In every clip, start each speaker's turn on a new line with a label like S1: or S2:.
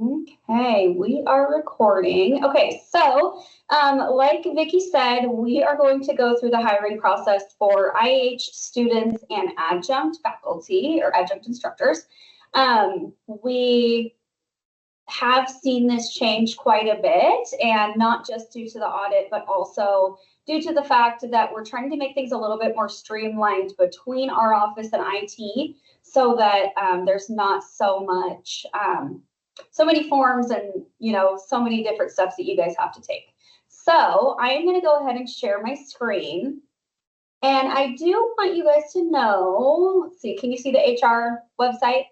S1: Okay, we are recording. Okay, so like Vicki said, we are going to go through the hiring process for IH students and adjunct faculty or adjunct instructors. We have seen this change quite a bit, and not just due to the audit, but also due to the fact that we're trying to make things a little bit more streamlined between our office and IT so that there's not so many forms and, so many different steps that you guys have to take. So I am going to go ahead and share my screen. And I do want you guys to know, let's see, can you see the HR website?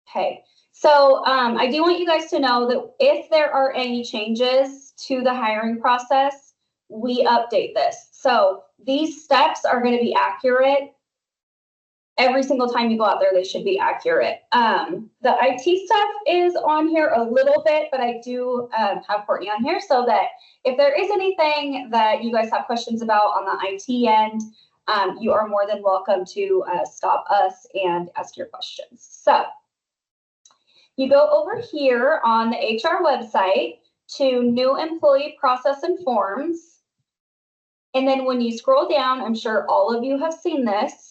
S1: Okay, so I do want you guys to know that if there are any changes to the hiring process, we update this. So these steps are going to be accurate. Every single time you go out there, they should be accurate. The IT stuff is on here a little bit, but I do have Courtney on here so that if there is anything that you guys have questions about on the IT end, you are more than welcome to stop us and ask your questions. So you go over here on the HR website to new employee process and forms. And then when you scroll down, I'm sure all of you have seen this,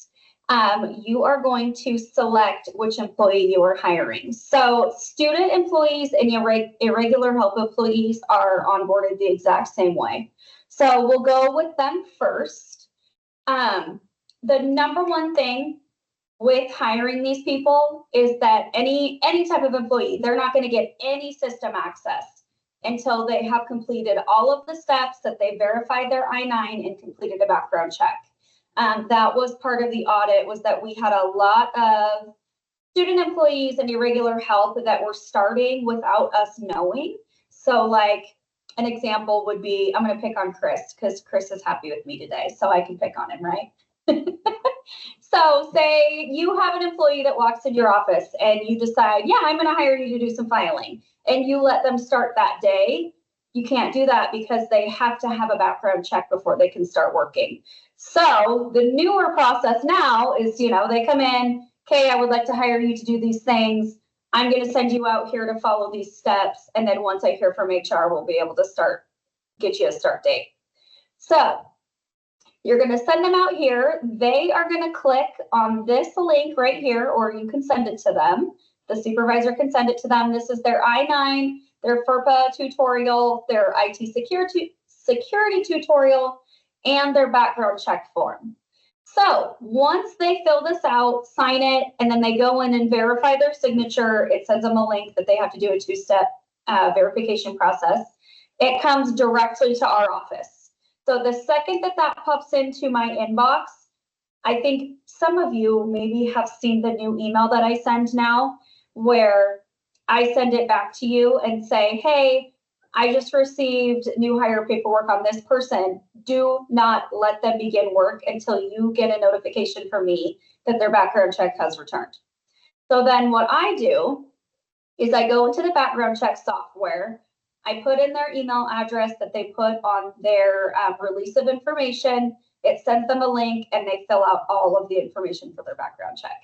S1: you are going to select which employee you are hiring. So student employees and irregular help employees are onboarded the exact same way. So we'll go with them first. The number one thing with hiring these people is that any type of employee, they're not going to get any system access until they have completed all of the steps, that they verified their I-9 and completed a background check. That was part of the audit, was that we had a lot of student employees and irregular help that were starting without us knowing. So like an example would be, I'm going to pick on Chris because Chris is happy with me today, so I can pick on him, right? So say you have an employee that walks in your office and you decide, yeah, I'm going to hire you to do some filing, and you let them start that day. You can't do that because they have to have a background check before they can start working. So the newer process now is, they come in, okay, I would like to hire you to do these things. I'm going to send you out here to follow these steps. And then once I hear from HR, we'll be able to get you a start date. So you're going to send them out here. They are going to click on this link right here, or you can send it to them. The supervisor can send it to them. This is their I-9, their FERPA tutorial, their IT security tutorial, and their background check form. So once they fill this out, sign it, and then they go in and verify their signature, it sends them a link that they have to do a two-step verification process. It comes directly to our office. So the second that pops into my inbox, I think some of you maybe have seen the new email that I send now, where I send it back to you and say, hey, I just received new hire paperwork on this person. Do not let them begin work until you get a notification from me that their background check has returned. So then what I do is I go into the background check software. I put in their email address that they put on their release of information. It sends them a link and they fill out all of the information for their background check.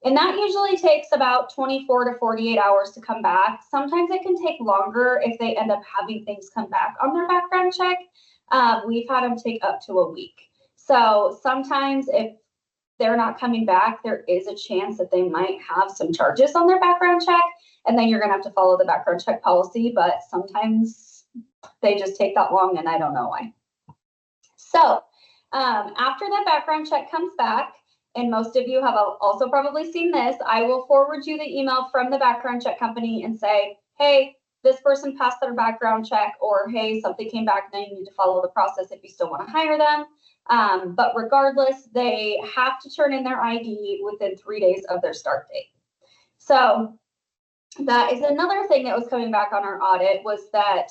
S1: And that usually takes about 24 to 48 hours to come back. Sometimes it can take longer if they end up having things come back on their background check. We've had them take up to a week. So sometimes if they're not coming back, there is a chance that they might have some charges on their background check, and then you're going to have to follow the background check policy. But sometimes they just take that long, and I don't know why. So after that background check comes back, and most of you have also probably seen this, I will forward you the email from the background check company and say, hey, this person passed their background check, or hey, something came back, now you need to follow the process if you still want to hire them. But regardless, they have to turn in their ID within 3 days of their start date. So that is another thing that was coming back on our audit, was that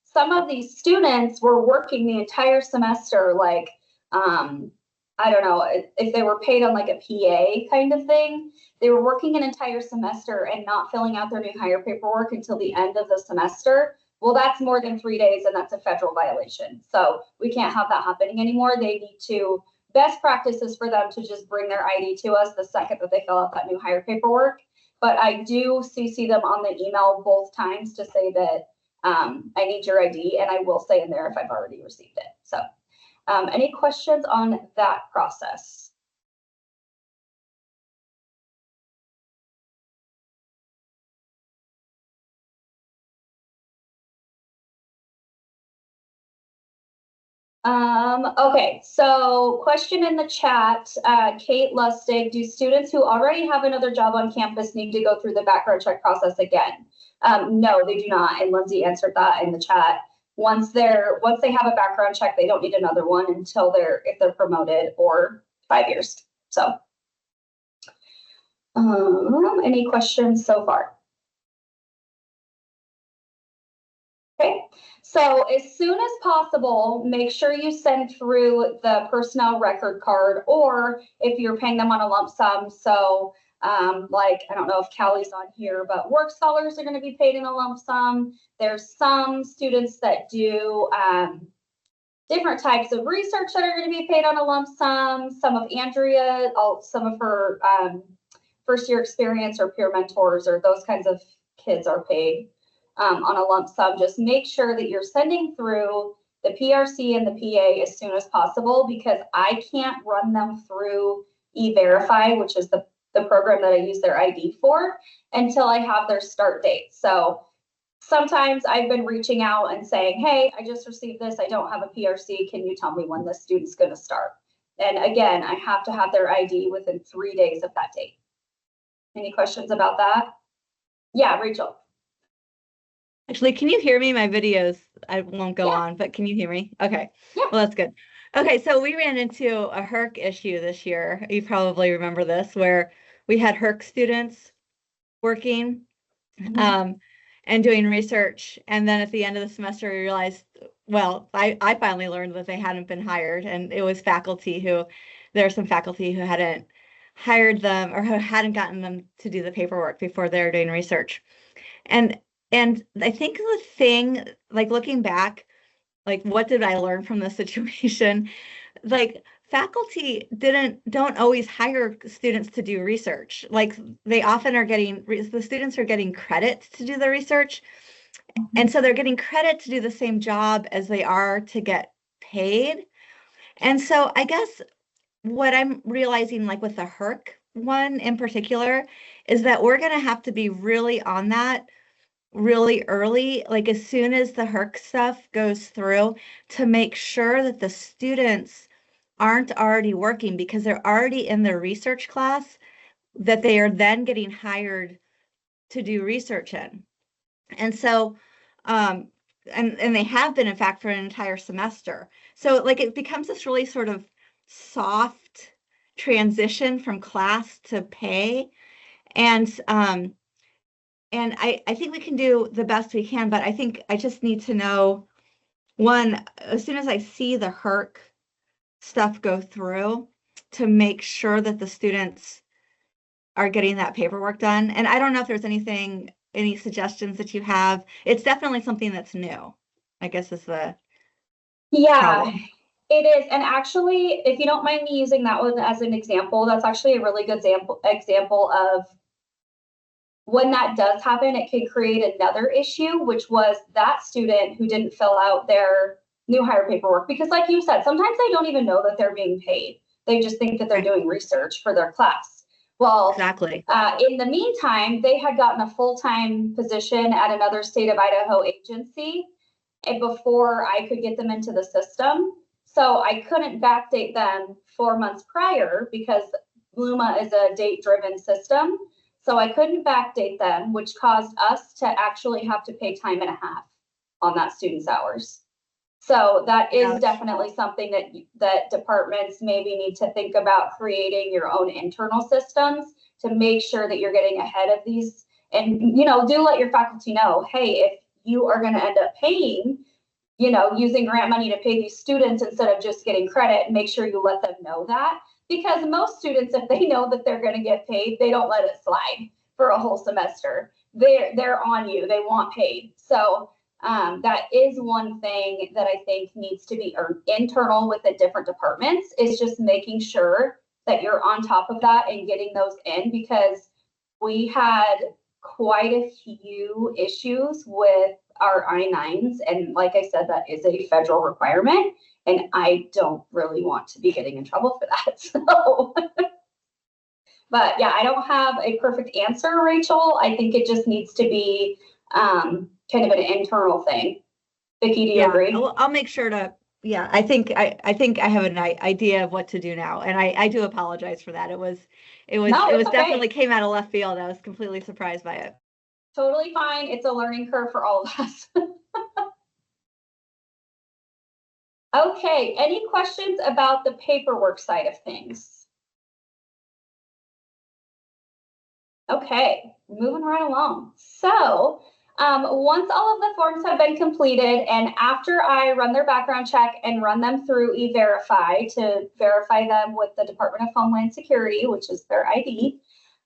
S1: some of these students were working the entire semester, like, I don't know, if they were paid on like a PA kind of thing, they were working an entire semester and not filling out their new hire paperwork until the end of the semester. Well, that's more than 3 days, and that's a federal violation. So we can't have that happening anymore. They need to, best practice is for them to just bring their ID to us the second that they fill out that new hire paperwork. but I do CC them on the email both times to say that I need your ID, and I will say in there if I've already received it. So any questions on that process? Okay, so question in the chat, Kate Lustig, do students who already have another job on campus need to go through the background check process again? No, they do not, and Lindsay answered that in the chat. Once they have a background check, they don't need another one until if they're promoted or 5 years. So, any questions so far? Okay, so as soon as possible, make sure you send through the personnel record card, or if you're paying them on a lump sum. So like, I don't know if Callie's on here, but work scholars are going to be paid in a lump sum. There's some students that do different types of research that are going to be paid on a lump sum. Some of Andrea, some of her first year experience or peer mentors or those kinds of kids are paid on a lump sum. Just make sure that you're sending through the PRC and the PA as soon as possible, because I can't run them through E-Verify, which is the program that I use their ID for, until I have their start date. So sometimes I've been reaching out and saying, hey, I just received this. I don't have a PRC. Can you tell me when the student's going to start? And again, I have to have their ID within 3 days of that date. Any questions about that? Yeah, Rachel.
S2: Actually, can you hear me? My videos, I won't go on, but can you hear me? Okay. Yeah. Well, that's good. Okay, so we ran into a HERC issue this year. You probably remember this, where we had HERC students working and doing research. And then at the end of the semester, we realized, well, I finally learned that they hadn't been hired, and it was there are some faculty who hadn't hired them or who hadn't gotten them to do the paperwork before they were doing research. And I think the thing, like looking back, like what did I learn from this situation? Like faculty don't always hire students to do research. Like they often the students are getting credit to do the research. And so they're getting credit to do the same job as they are to get paid. And so I guess what I'm realizing, like with the HERC one in particular, is that we're going to have to be really on that really early, like as soon as the HERC stuff goes through, to make sure that the students aren't already working, because they're already in their research class that they are then getting hired to do research in. And so, and they have been, in fact, for an entire semester. So like it becomes this really sort of soft transition from class to pay. And I think we can do the best we can, but I think I just need to know, one, as soon as I see the HERC stuff go through, to make sure that the students are getting that paperwork done. And I don't know if there's any suggestions that you have. It's definitely something that's new, I guess is the problem.
S1: It is. And actually, if you don't mind me using that one as an example, that's actually a really good example of when that does happen, it can create another issue, which was that student who didn't fill out their new hire paperwork. Because like you said, sometimes they don't even know that they're being paid. They just think that they're doing research for their class. Well,
S2: exactly.
S1: In the meantime, they had gotten a full-time position at another state of Idaho agency before I could get them into the system. So I couldn't backdate them 4 months prior, because Bluma is a date-driven system. So I couldn't backdate them, which caused us to actually have to pay time and a half on that student's hours. So that is definitely something that departments maybe need to think about, creating your own internal systems to make sure that you're getting ahead of these. And, do let your faculty know, hey, if you are going to end up paying, using grant money to pay these students instead of just getting credit, make sure you let them know that. Because most students, if they know that they're going to get paid, they don't let it slide for a whole semester. They're on you. They want paid. So that is one thing that I think needs to be internal with the different departments, is just making sure that you're on top of that and getting those in. Because we had quite a few issues with our I-9s. And like I said, that is a federal requirement. And I don't really want to be getting in trouble for that. So, but yeah, I don't have a perfect answer, Rachel. I think it just needs to be kind of an internal thing. Vicki, do you agree?
S2: I'll make sure to. Yeah, I think I have an idea of what to do now, and I do apologize for that. It was
S1: Okay.
S2: definitely came out of left field. I was completely surprised by it.
S1: Totally fine. It's a learning curve for all of us. Okay, any questions about the paperwork side of things? Okay, moving right along. So once all of the forms have been completed and after I run their background check and run them through E-Verify to verify them with the Department of Homeland Security, which is their ID,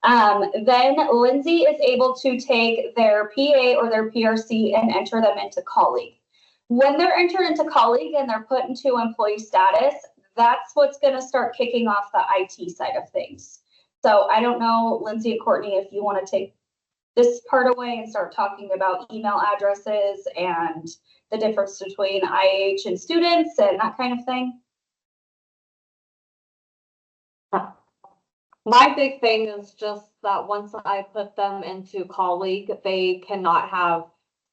S1: then Lindsay is able to take their PA or their PRC and enter them into colleague. When they're entered into colleague and they're put into employee status, that's what's going to start kicking off the IT side of things. So I don't know, Lindsay and Courtney, if you want to take this part away and start talking about email addresses and the difference between IH and students and that kind of thing.
S3: My big thing is just that once I put them into colleague, they cannot have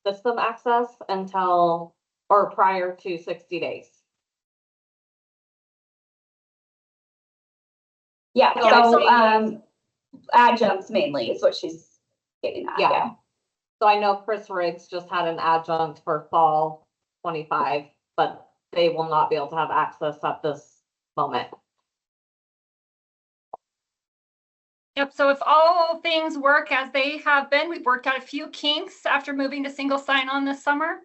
S3: system access until or prior to 60 days.
S1: Yeah, so adjuncts mainly is what she's getting at. Yeah.
S3: So I know Chris Riggs just had an adjunct for fall 25, but they will not be able to have access at this moment.
S4: Yep, so if all things work as they have been, we've worked out a few kinks after moving to single sign-on this summer.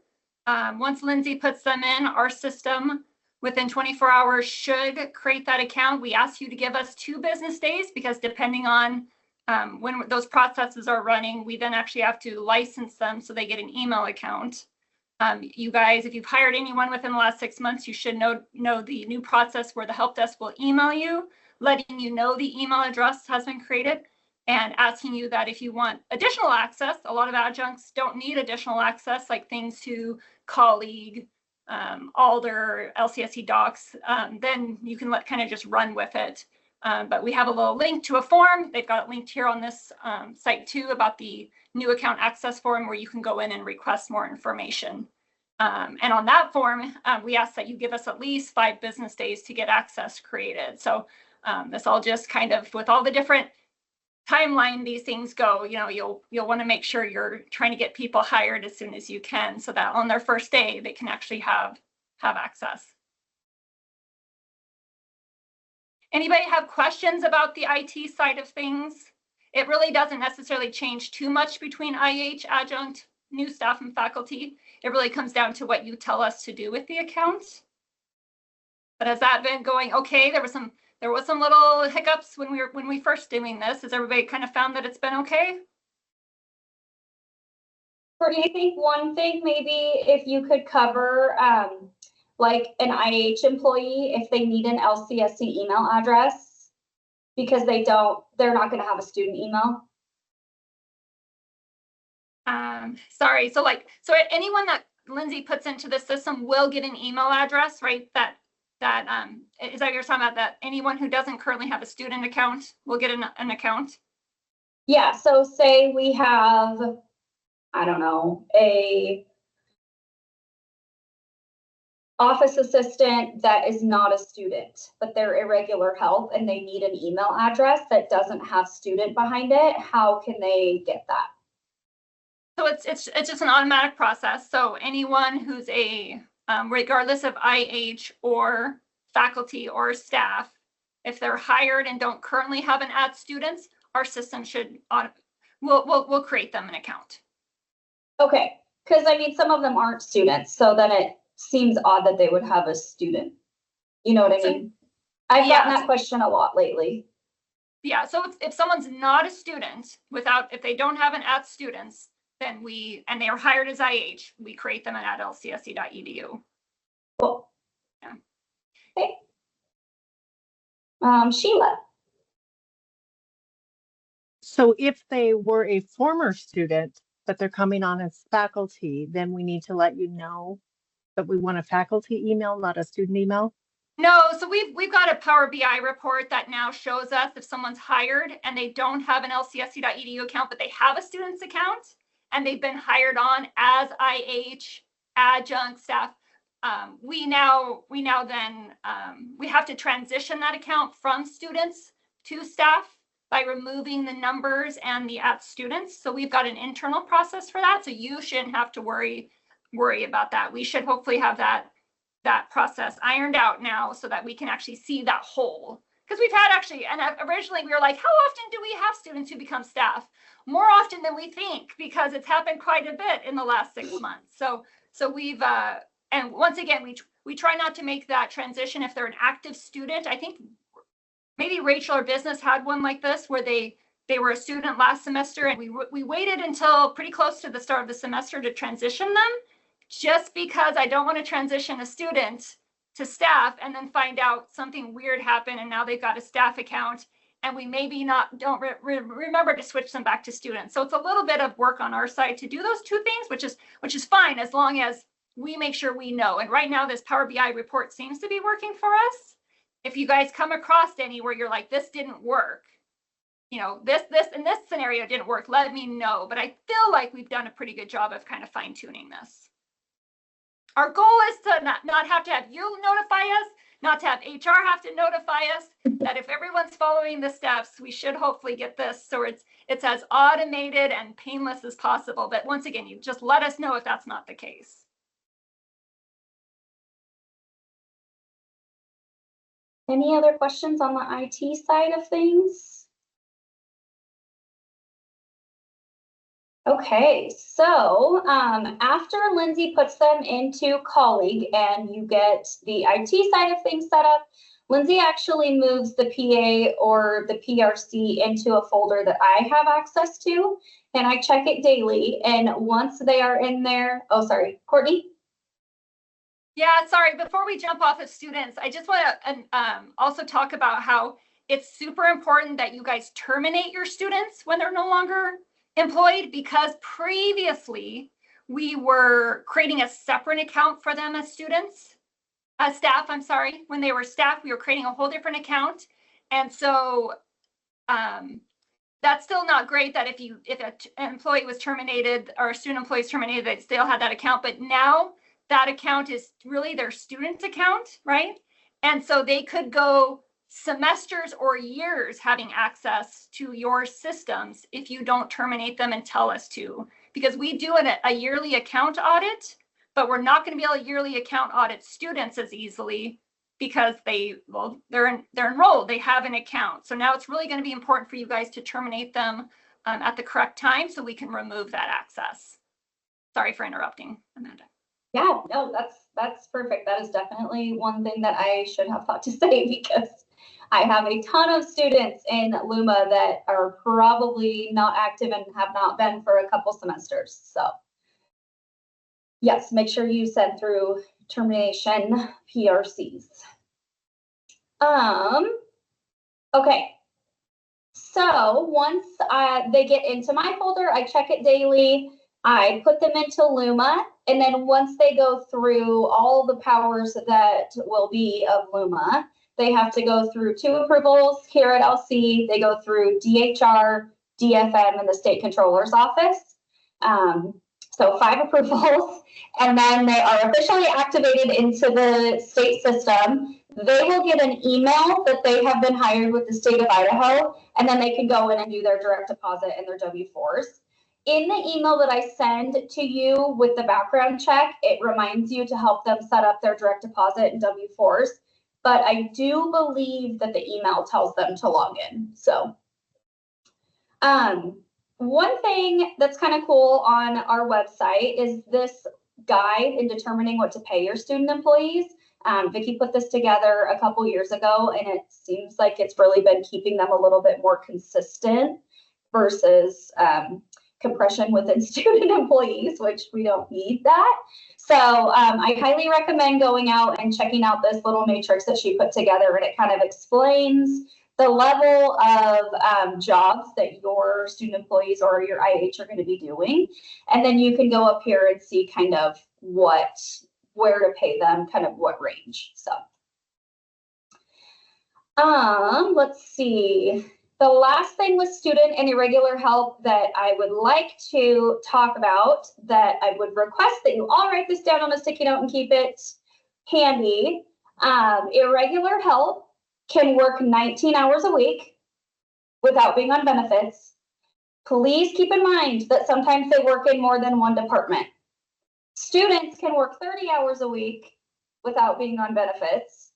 S4: Once Lindsay puts them in, our system within 24 hours should create that account. We ask you to give us 2 business days because depending on when those processes are running, we then actually have to license them so they get an email account. You guys, if you've hired anyone within the last 6 months, you should know the new process where the help desk will email you, letting you know the email address has been created and asking you that if you want additional access. A lot of adjuncts don't need additional access, like things to colleague, Alder, LCSC docs, then you can kind of just run with it. But we have a little link to a form. They've got it linked here on this site too about the new account access form where you can go in and request more information. And on that form, we ask that you give us at least 5 business days to get access created. So this all just kind of, with all the different timeline these things go, you'll want to make sure you're trying to get people hired as soon as you can so that on their first day, they can actually have access. Anybody have questions about the IT side of things? It really doesn't necessarily change too much between IH, adjunct, new staff, and faculty. It really comes down to what you tell us to do with the account. But has that been going okay? There was some little hiccups when we first doing this. Has everybody kind of found that it's been okay?
S1: Or do you think one thing maybe if you could cover like an IH employee if they need an LCSC email address because they're not going to have a student email?
S4: Sorry. So anyone that Lindsay puts into the system will get an email address, right? Is that what you're talking about, that anyone who doesn't currently have a student account will get an account?
S1: Yeah. So say we have, I don't know, a office assistant that is not a student, but they're irregular help and they need an email address that doesn't have student behind it. How can they get that?
S4: So it's just an automatic process. So anyone who's regardless of IH or faculty or staff, if they're hired and don't currently have an ad students, our system we'll create them an account.
S1: Okay, because I mean some of them aren't students, so then it seems odd that they would have a student. You know what I mean? I've gotten that question a lot lately.
S4: Yeah, so if someone's not a student if they don't have an at students, then and they are hired as IH, we create them at lcsc.edu.
S1: Cool.
S4: Yeah.
S1: Okay. Sheila.
S5: So if they were a former student, but they're coming on as faculty, then we need to let you know that we want a faculty email, not a student email?
S4: No, so we've got a Power BI report that now shows us if someone's hired and they don't have an lcsc.edu account, but they have a student's account and they've been hired on as IH adjunct staff. We now then we have to transition that account from students to staff by removing the numbers and the at students. So we've got an internal process for that. So you shouldn't have to worry about that. We should hopefully have that process ironed out now so that we can actually see that whole. Because we've had actually, and originally we were like, how often do we have students who become staff? More often than we think, because it's happened quite a bit in the last 6 months. So we've, and once again, we try not to make that transition if they're an active student. I think maybe Rachel or Business had one like this where they were a student last semester and we waited until pretty close to the start of the semester to transition them, just because I don't want to transition a student to staff and then find out something weird happened and now they've got a staff account and we maybe don't remember to switch them back to students. So it's a little bit of work on our side to do those two things, which is fine as long as we make sure we know. And right now this Power BI report seems to be working for us. If you guys come across any where you're like, this didn't work, you know, this in this scenario didn't work, let me know. But I feel like we've done a pretty good job of kind of fine tuning this. Our goal is to not have to have you notify us, not to have HR have to notify us, that if everyone's following the steps, we should hopefully get this so it's as automated and painless as possible. But once again, you just let us know if that's not the case.
S1: Any other questions on the IT side of things? Okay, so after Lindsay puts them into Colleague and you get the IT side of things set up, Lindsay actually moves the PA or the PRC into a folder that I have access to, and I check it daily. And once they are in there, oh, sorry, Courtney?
S4: Yeah, sorry, before we jump off of students, I just want to also talk about how it's super important that you guys terminate your students when they're no longer employed, because previously we were creating a separate account for them as students, staff, I'm sorry. When they were staff, we were creating a whole different account. And so that's still not great that if an employee was terminated or a student employee is terminated, they still had that account. But now that account is really their student account, right? And so they could go semesters or years having access to your systems if you don't terminate them and tell us to, because we do a yearly account audit, but we're not going to be able to yearly account audit students as easily because they're enrolled, they have an account. So now it's really going to be important for you guys to terminate them at the correct time so we can remove that access. Sorry for interrupting, Amanda.
S1: Yeah, no, that's perfect. That is definitely one thing that I should have thought to say, because I have a ton of students in Luma that are probably not active and have not been for a couple semesters. So yes, make sure you send through termination PRCs. Okay. So once they get into my folder, I check it daily. I put them into Luma, and then once they go through all the powers that will be of Luma, they have to go through 2 approvals here at LC. They go through DHR, DFM, and the state controller's office. So 5 approvals, and then they are officially activated into the state system. They will get an email that they have been hired with the state of Idaho, and then they can go in and do their direct deposit and their W-4s. In the email that I send to you with the background check, it reminds you to help them set up their direct deposit and W-4s. But I do believe that the email tells them to log in. So one thing that's kind of cool on our website is this guide in determining what to pay your student employees. Vicki put this together a couple years ago, and it seems like it's really been keeping them a little bit more consistent versus compression within student employees, which we don't need that. So I highly recommend going out and checking out this little matrix that she put together, and it kind of explains the level of jobs that your student employees or your IH are going to be doing. And then you can go up here and see kind of where to pay them, kind of what range. So, let's see. The last thing with student and irregular help that I would like to talk about, that I would request that you all write this down on a sticky note and keep it handy. Irregular help can work 19 hours a week without being on benefits. Please keep in mind that sometimes they work in more than one department. Students can work 30 hours a week without being on benefits,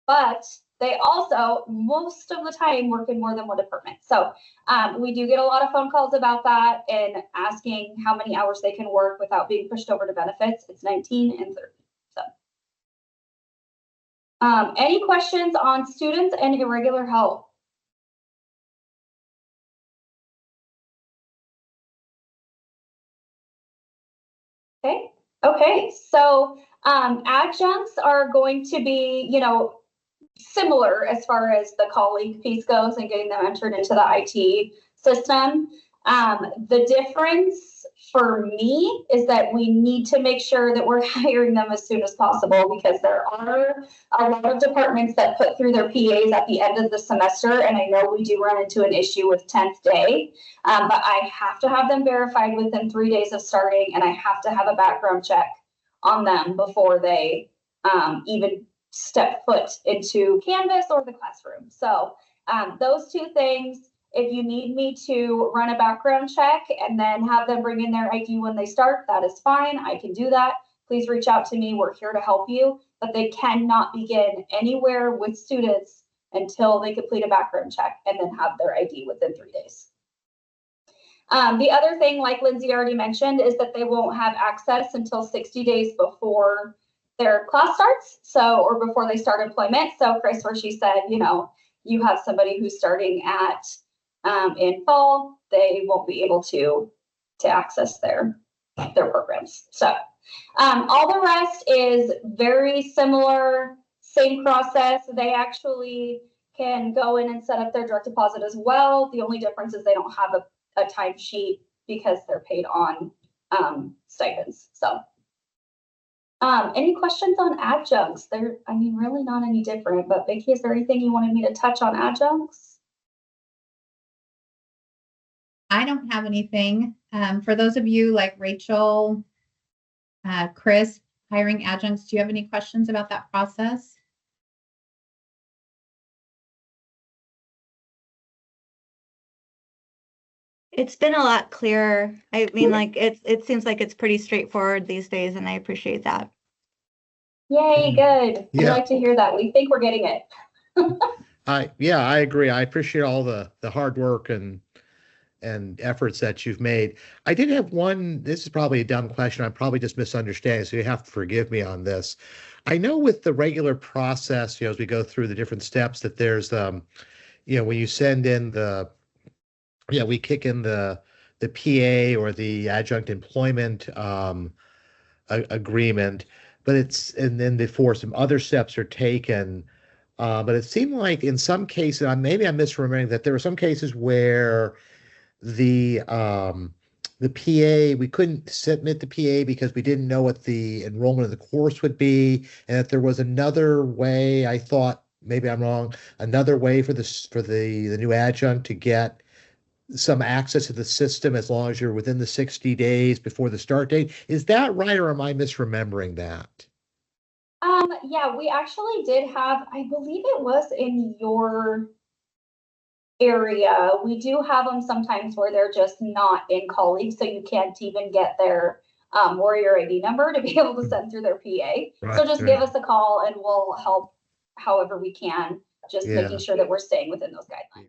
S1: but they also, most of the time, work in more than one department. So we do get a lot of phone calls about that and asking how many hours they can work without being pushed over to benefits. It's 19 and 30. So any questions on students and irregular help? Okay, so adjuncts are going to be, similar as far as the colleague piece goes and getting them entered into the IT system. The difference for me is that we need to make sure that we're hiring them as soon as possible, because there are a lot of departments that put through their PAs at the end of the semester. And I know we do run into an issue with 10th day, but I have to have them verified within 3 days of starting, and I have to have a background check on them before they even step foot into Canvas or the classroom. So those two things, if you need me to run a background check and then have them bring in their ID when they start, that is fine. I can do that. Please reach out to me. We're here to help you, but they cannot begin anywhere with students until they complete a background check and then have their ID within 3 days. The other thing, like Lindsay already mentioned, is that they won't have access until 60 days before their class starts, or before they start employment. So Chris, where she said, you have somebody who's starting at in fall, they won't be able to access their programs. So all the rest is very similar, same process. They actually can go in and set up their direct deposit as well. The only difference is they don't have a timesheet because they're paid on stipends. So any questions on adjuncts? They're, really not any different, but Vicki, is there anything you wanted me to touch on adjuncts?
S6: I don't have anything. For those of you like Rachel, Chris, hiring adjuncts, do you have any questions about that process?
S2: It's been a lot clearer. I mean, like it seems like it's pretty straightforward these days, and I appreciate that.
S1: Yay, good.
S7: Yeah.
S1: I'd like to hear that. We think we're getting it.
S7: I agree. I appreciate all the hard work and efforts that you've made. I did have one, this is probably a dumb question. I'm probably just misunderstanding, so you have to forgive me on this. I know with the regular process, as we go through the different steps, that there's, when you send in we kick in the PA or the adjunct employment agreement, but and then before some other steps are taken. But it seemed like in some cases, maybe I'm misremembering, that there were some cases where the PA, we couldn't submit the PA because we didn't know what the enrollment of the course would be, and that there was another way, I thought, maybe I'm wrong, another way for the new adjunct to get some access to the system as long as you're within the 60 days before the start date. Is that right, or am I misremembering that?
S1: Yeah, we actually did have, I believe it was in your area. We do have them sometimes where they're just not in colleagues, so you can't even get their Warrior ID number to be able to send through their PA.
S7: Right,
S1: So just give us a call and we'll help however we can, just making sure that we're staying within those guidelines.